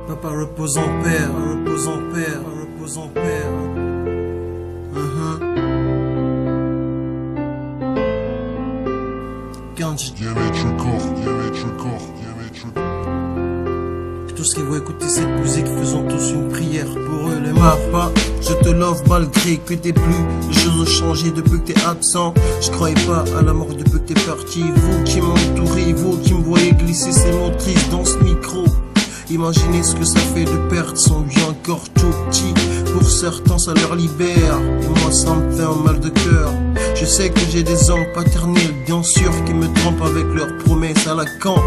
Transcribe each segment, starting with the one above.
Papa repose en paix, repose en paix, repose en paix. Ganji. Tous qui vont écouter cette musique, faisons tous une prière pour eux. Les papa, je te love malgré que t'es plus. Les choses ont changé depuis que t'es absent. Je croyais pas à la mort depuis que t'es parti. Vous qui m'entourez, vous qui me voyez glisser ces mots tristes dans ce micro. Imaginez ce que ça fait de perdre son vieux encore tout petit. Pour certains ça leur libère, et moi ça me fait un mal de cœur. Je sais que j'ai des hommes paternels, bien sûr, qui me trompent avec leurs promesses à la camp.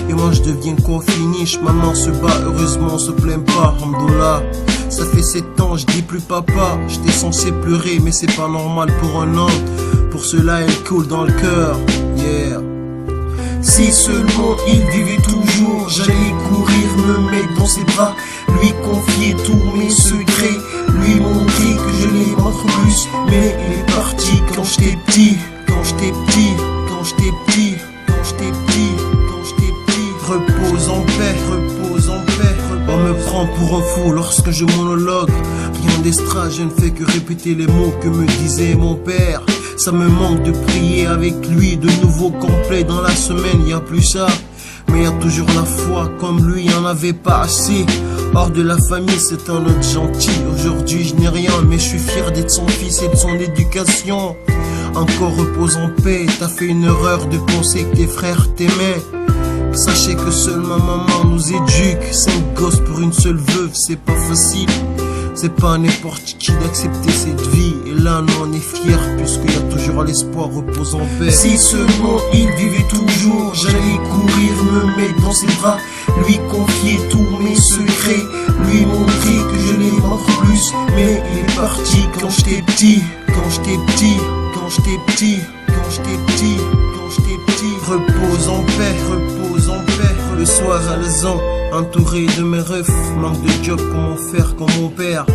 Et moi je deviens quoi finish, maman se bat, heureusement on se plaint pas, alhamdoulilah. Ça fait 7 ans, je dis plus papa, j'étais censé pleurer mais c'est pas normal pour un homme. Pour cela elle coule dans le cœur, yeah. Si seulement il vivait toujours, j'allais courir, me mettre dans ses bras, lui confier tous mes secrets, lui montrer que je l'aime plus. Mais il est parti quand j'étais petit, quand j'étais petit, quand j'étais petit, quand j'étais petit, quand j'étais petit. Repose en paix, repose en paix. On me prend pour un fou lorsque je monologue. Rien d'extra, je ne fais que répéter les mots que me disait mon père. Ça me manque de prier avec lui, de nouveau complet dans la semaine, y a plus ça. Mais y a toujours la foi, comme lui, y en avait pas assez. Hors de la famille, c'est un autre gentil. Aujourd'hui, je n'ai rien, mais je suis fier d'être son fils et de son éducation. Encore repose en paix, t'as fait une erreur de penser que tes frères t'aimaient. Sachez que seule ma maman nous éduque. 5 gosses pour une seule veuve, c'est pas facile. C'est pas n'importe qui d'accepter cette vie. Et là nous on est fiers puisqu'il y a toujours l'espoir, repose en paix. Si seulement il vivait toujours, j'allais courir, me mettre dans ses bras, lui confier tous mes secrets, lui montrer que je l'aime plus. Mais il est parti quand j'étais petit, quand j'étais petit, quand j'étais petit, quand j'étais petit, quand j'étais petit. Repose en paix, repose en paix. Le soir à l'aison, entouré de mes refs, manque de job, comment faire comme mon père.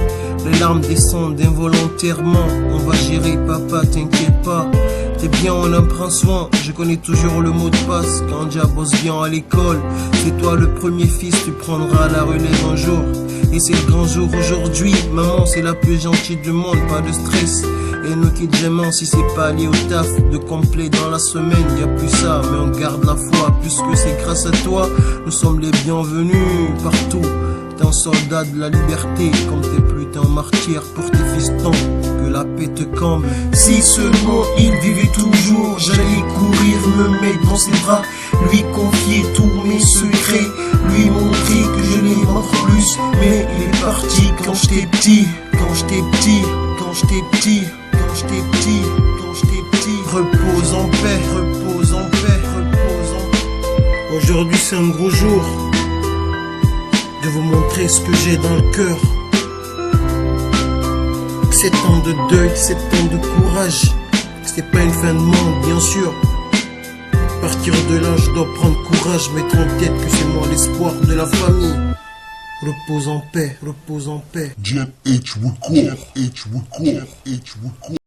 Les larmes descendent involontairement. On va gérer papa, t'inquiète pas. T'es bien, on en prend soin. Je connais toujours le mot de passe. Quand Dia bosse bien à l'école, c'est toi le premier fils, tu prendras la relève un jour. Et c'est le grand jour aujourd'hui. Maman c'est la plus gentille du monde, pas de stress. Et nous qui t'aimons, si c'est pas lié au taf, de complet dans la semaine, y a plus ça, mais on garde la foi, puisque c'est grâce à toi, nous sommes les bienvenus partout. T'es un soldat de la liberté, comme t'es plus, t'es un martyr pour tes fistons, que la paix te comble. Si seulement il vivait toujours, j'allais courir, me mettre dans ses bras, lui confier tous mes secrets, lui montrer que je l'aime plus. Mais il est parti quand j'étais petit, quand j'étais petit, quand j'étais petit. Quand j'étais petit, quand j'étais petit. Repose en paix, repose en paix, repose en paix. Aujourd'hui c'est un gros jour de vous montrer ce que j'ai dans le cœur. 7 ans de deuil, 7 ans de courage. C'est pas une fin de monde, bien sûr. À partir de là, je dois prendre courage, mettre en tête que c'est moi l'espoir de la famille. Repose en paix, repose en paix.